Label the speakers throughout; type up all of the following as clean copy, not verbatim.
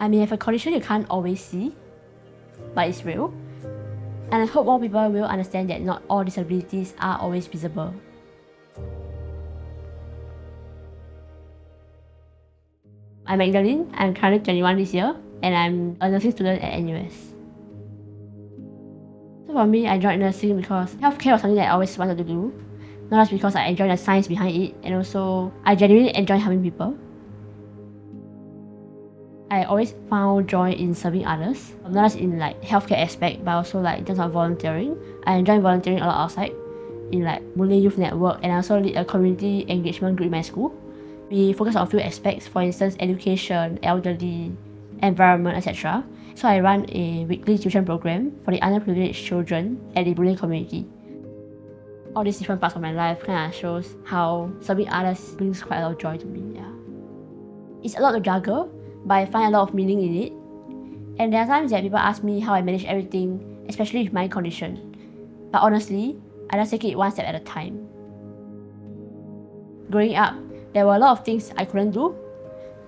Speaker 1: I may have a condition you can't always see, but it's real. And I hope more people will understand that not all disabilities are always visible. I'm Magdalene, I'm currently 21 this year, and I'm a nursing student at NUS. So for me, I joined nursing because healthcare was something that I always wanted to do. Not just because I enjoy the science behind it, and also I genuinely enjoy helping people. I always found joy in serving others, not just in healthcare aspect, but also in terms of volunteering. I enjoy volunteering a lot outside, in Malay Youth Network, and I also lead a community engagement group in my school. We focus on a few aspects, for instance, education, elderly, environment, etc. So I run a weekly tuition program for the underprivileged children at the bullying community. All these different parts of my life kind of shows how serving others brings quite a lot of joy to me. Yeah. It's a lot to juggle, but I find a lot of meaning in it. And there are times that people ask me how I manage everything, especially with my condition. But honestly, I just take it one step at a time. Growing up, there were a lot of things I couldn't do.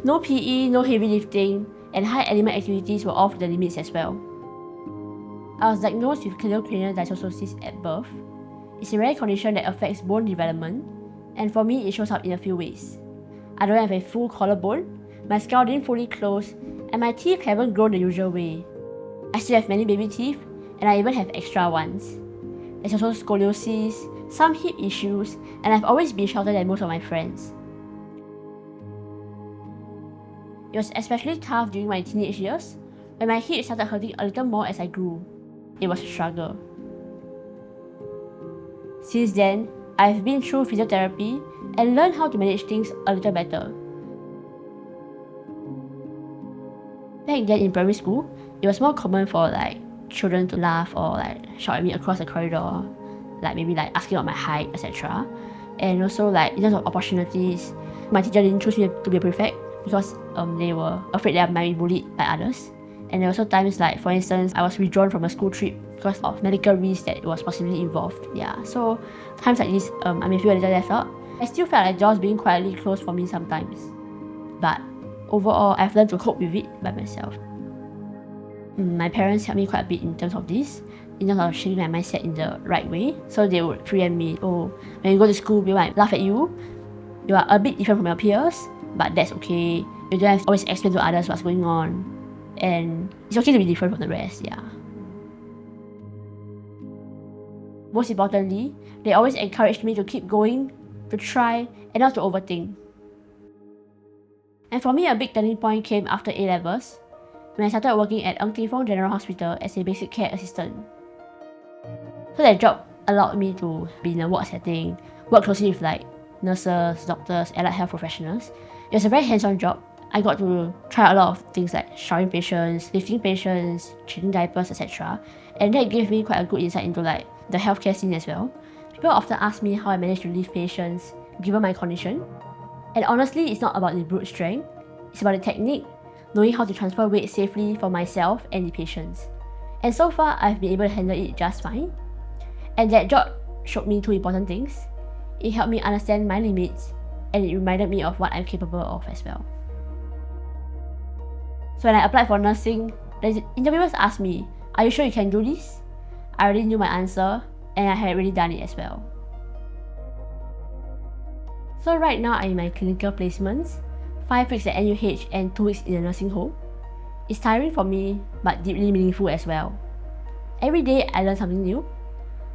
Speaker 1: No PE, no heavy lifting, and high element activities were off the limits as well. I was diagnosed with Cleidocranial Dysostosis at birth. It's a rare condition that affects bone development, and for me, it shows up in a few ways. I don't have a full collarbone, my skull didn't fully close, and my teeth haven't grown the usual way. I still have many baby teeth, and I even have extra ones. There's also scoliosis, some hip issues, and I've always been shorter than most of my friends. It was especially tough during my teenage years, when my hips started hurting a little more as I grew. It was a struggle. Since then, I've been through physiotherapy and learned how to manage things a little better. Back then in primary school, it was more common for children to laugh or shout at me across the corridor, maybe asking about my height, etc. And also in terms of opportunities, my teacher didn't choose me to be a prefect because they were afraid that I might be bullied by others. And there were also times for instance, I was withdrawn from a school trip because of medical risk that was possibly involved. Yeah, so times like this, I may feel a little left out. I still felt like doors being quietly closed for me sometimes. But overall, I've learned to cope with it by myself. My parents helped me quite a bit in terms of this, in terms of shaping my mindset in the right way. So they would preempt me, when you go to school, people might laugh at you. You are a bit different from your peers, but that's okay. You don't have to always explain to others what's going on. And it's okay to be different from the rest, yeah. Most importantly, they always encouraged me to keep going, to try, and not to overthink. And for me, a big turning point came after A-levels, when I started working at Ng Teng Fong General Hospital as a basic care assistant. So that job allowed me to be in a ward setting, work closely with nurses, doctors, allied health professionals. It was a very hands-on job. I got to try a lot of things like showering patients, lifting patients, changing diapers, etc. And that gave me quite a good insight into the healthcare scene as well. People often ask me how I managed to lift patients given my condition. And honestly, it's not about the brute strength, it's about the technique, knowing how to transfer weight safely for myself and the patients. And so far, I've been able to handle it just fine. And that job showed me two important things. It helped me understand my limits, and it reminded me of what I'm capable of as well. So when I applied for nursing, the interviewers asked me, "Are you sure you can do this?" I already knew my answer, and I had already done it as well. So right now I'm in my clinical placements, 5 weeks at NUH and 2 weeks in a nursing home. It's tiring for me, but deeply meaningful as well. Every day I learn something new.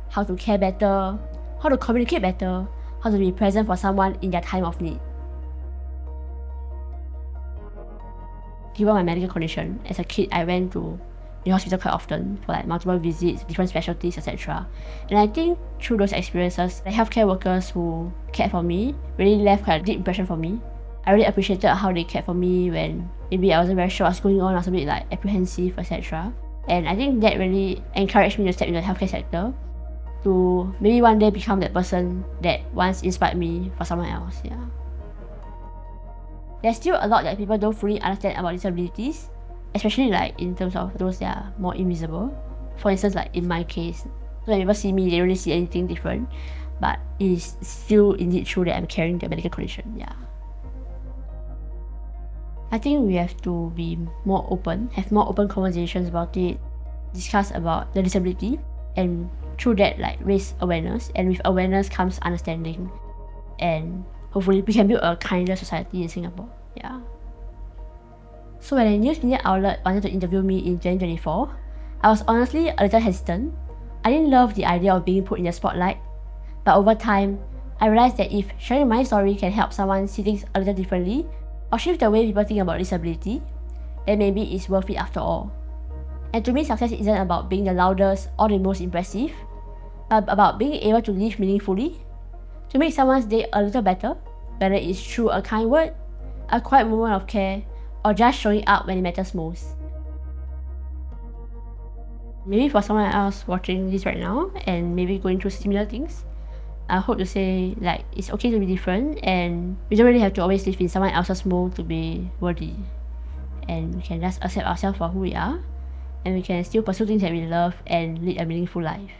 Speaker 1: How to care better, how to communicate better, how to be present for someone in their time of need. Given my medical condition, as a kid I went to the hospital quite often for multiple visits, different specialties, etc. And I think through those experiences, the healthcare workers who cared for me really left quite a deep impression for me. I really appreciated how they cared for me when maybe I wasn't very sure what's going on, I was a bit apprehensive, etc. And I think that really encouraged me to step into the healthcare sector, to maybe one day become that person that once inspired me for someone else. Yeah. There's still a lot that people don't fully understand about disabilities, especially in terms of those that are more invisible. For instance, in my case, so when people see me, they don't really see anything different, but it is still indeed true that I'm carrying the medical condition. Yeah. I think we have to be more open, have more open conversations about it, discuss about the disability, and through that like raise awareness, and with awareness comes understanding, and hopefully we can build a kinder society in Singapore. Yeah. So when a news media outlet wanted to interview me in 2024, I was honestly a little hesitant. I didn't love the idea of being put in the spotlight, but over time, I realized that if sharing my story can help someone see things a little differently, or shift the way people think about disability, then maybe it's worth it after all. And to me, success isn't about being the loudest or the most impressive, but about being able to live meaningfully, to make someone's day a little better, whether it's through a kind word, a quiet moment of care, or just showing up when it matters most. Maybe for someone else watching this right now and maybe going through similar things, I hope to say like it's okay to be different, and we don't really have to always live in someone else's mold to be worthy. And we can just accept ourselves for who we are, and we can still pursue things that we love and lead a meaningful life.